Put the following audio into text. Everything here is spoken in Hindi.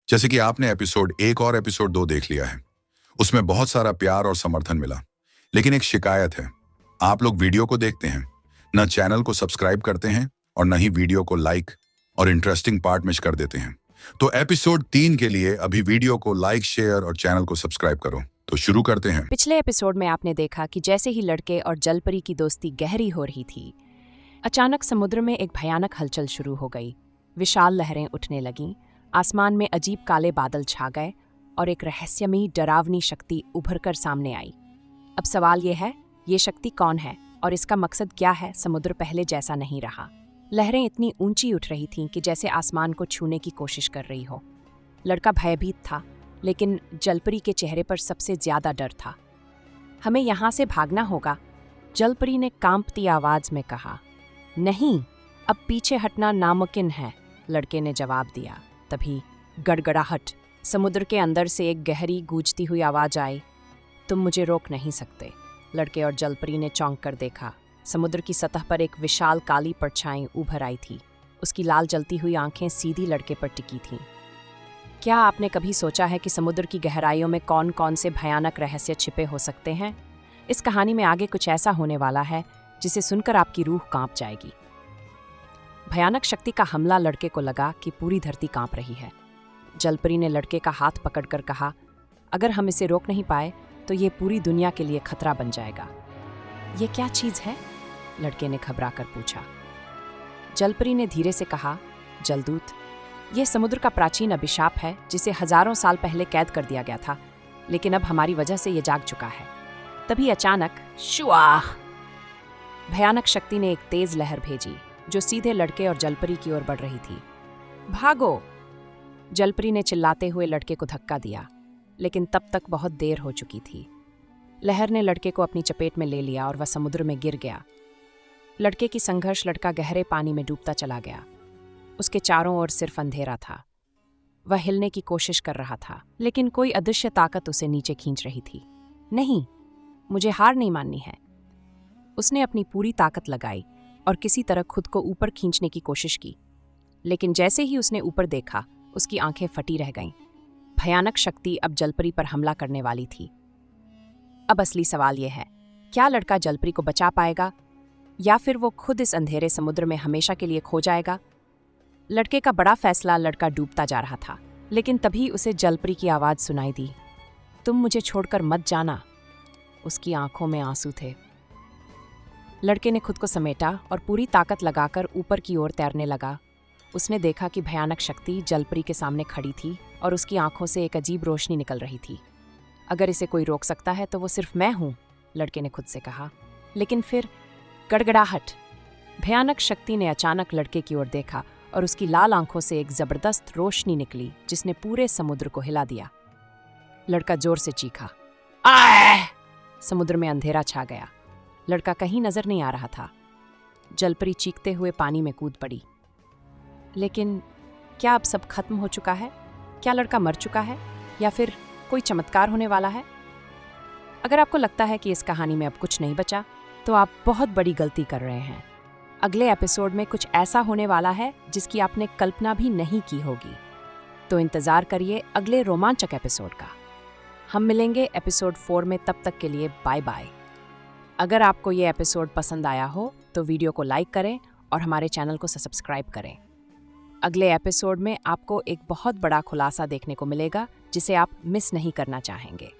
जैसे कि आपने एपिसोड 1 और एपिसोड 2 देख लिया है। उसमें बहुत सारा प्यार और समर्थन मिला। लेकिन एक शिकायत है, आप लोग वीडियो को देखते हैं, न चैनल को सब्सक्राइब करते हैं और न ही वीडियो को लाइक और इंटरेस्टिंग पार्ट मिस कर देते हैं। तो एपिसोड 3 के लिए अभी वीडियो को लाइक, शेयर और चैनल को सब्सक्राइब करो। तो शुरू करते हैं। पिछले एपिसोड में आपने देखा कि जैसे ही लड़के और जलपरी की दोस्ती गहरी हो रही थी, अचानक समुद्र में एक भयानक हलचल शुरू हो गई। विशाल लहरें उठने लगीं, आसमान में अजीब काले बादल छा गए और एक रहस्यमयी डरावनी शक्ति उभरकर सामने आई। अब सवाल ये है, ये शक्ति कौन है और इसका मकसद क्या है? समुद्र पहले जैसा नहीं रहा। लहरें इतनी ऊंची उठ रही थीं कि जैसे आसमान को छूने की कोशिश कर रही हो। लड़का भयभीत था, लेकिन जलपरी के चेहरे पर सबसे ज्यादा डर था। हमें यहाँ से भागना होगा, जलपरी ने कांपती आवाज में कहा। नहीं, अब पीछे हटना नामुमकिन है, लड़के ने जवाब दिया। तभी गड़गड़ाहट, समुद्र के अंदर से एक गहरी गूंजती हुई आवाज आई। तुम मुझे रोक नहीं सकते। लड़के और जलपरी ने चौंक कर देखा। समुद्र की सतह पर एक विशाल काली परछाई उभर आई थी। उसकी लाल जलती हुई आंखें सीधी लड़के पर टिकी थीं। क्या आपने कभी सोचा है कि समुद्र की गहराइयों में कौन कौन से भयानक रहस्य छिपे हो सकते हैं? इस कहानी में आगे कुछ ऐसा होने वाला है जिसे सुनकर आपकी रूह कांप जाएगी। भयानक शक्ति का हमला लड़के को लगा कि पूरी धरती कांप रही है। जलपरी ने लड़के का हाथ पकड़कर कहा, अगर हम इसे रोक नहीं पाए तो ये पूरी दुनिया के लिए खतरा बन जाएगा। ये क्या चीज है? लड़के ने घबराकर पूछा। जलपरी ने धीरे से कहा, जलदूत, यह समुद्र का प्राचीन अभिशाप है जिसे हजारों साल पहले कैद कर दिया गया था, लेकिन अब हमारी वजह से यह जाग चुका है। तभी अचानक शुआह! भयानक शक्ति ने एक तेज लहर भेजी जो सीधे लड़के और जलपरी की ओर बढ़ रही थी। भागो! जलपरी ने चिल्लाते हुए लड़के को धक्का दिया, लेकिन तब तक बहुत देर हो चुकी थी। लहर ने लड़के को अपनी चपेट में ले लिया और वह समुद्र में गिर गया। लड़के की संघर्ष लड़का गहरे पानी में डूबता चला गया। उसके चारों ओर सिर्फ अंधेरा था। वह हिलने की कोशिश कर रहा था, लेकिन कोई अदृश्य ताकत उसे नीचे खींच रही थी। नहीं, मुझे हार नहीं माननी है। उसने अपनी पूरी ताकत लगाई और किसी तरह खुद को ऊपर खींचने की कोशिश की, लेकिन जैसे ही उसने ऊपर देखा, उसकी आंखें फटी रह गईं। भयानक शक्ति अब जलपरी पर हमला करने वाली थी। अब असली सवाल यह है, क्या लड़का जलपरी को बचा पाएगा या फिर वो खुद इस अंधेरे समुद्र में हमेशा के लिए खो जाएगा? लड़के का बड़ा फैसला, लड़का डूबता जा रहा था, लेकिन तभी उसे जलपरी की आवाज सुनाई दी। तुम मुझे छोड़कर मत जाना। उसकी आंखों में आंसू थे। लड़के ने खुद को समेटा और पूरी ताकत लगाकर ऊपर की ओर तैरने लगा। उसने देखा कि भयानक शक्ति जलपरी के सामने खड़ी थी और उसकी आंखों से एक अजीब रोशनी निकल रही थी। अगर इसे कोई रोक सकता है तो वो सिर्फ मैं हूं, लड़के ने खुद से कहा। लेकिन फिर गड़गड़ाहट! भयानक शक्ति ने अचानक लड़के की ओर देखा और उसकी लाल आंखों से एक जबरदस्त रोशनी निकली जिसने पूरे समुद्र को हिला दिया। लड़का जोर से चीखा, आह! समुद्र में अंधेरा छा गया। लड़का कहीं नजर नहीं आ रहा था। जलपरी चीखते हुए पानी में कूद पड़ी। लेकिन क्या अब सब खत्म हो चुका है? क्या लड़का मर चुका है या फिर कोई चमत्कार होने वाला है? अगर आपको लगता है कि इस कहानी में अब कुछ नहीं बचा, तो आप बहुत बड़ी गलती कर रहे हैं। अगले एपिसोड में कुछ ऐसा होने वाला है जिसकी आपने कल्पना भी नहीं की होगी। तो इंतजार करिए अगले रोमांचक एपिसोड का। हम मिलेंगे एपिसोड 4 में। तब तक के लिए बाय बाय। अगर आपको ये एपिसोड पसंद आया हो तो वीडियो को लाइक करें और हमारे चैनल को सब्सक्राइब करें। अगले एपिसोड में आपको एक बहुत बड़ा खुलासा देखने को मिलेगा जिसे आप मिस नहीं करना चाहेंगे।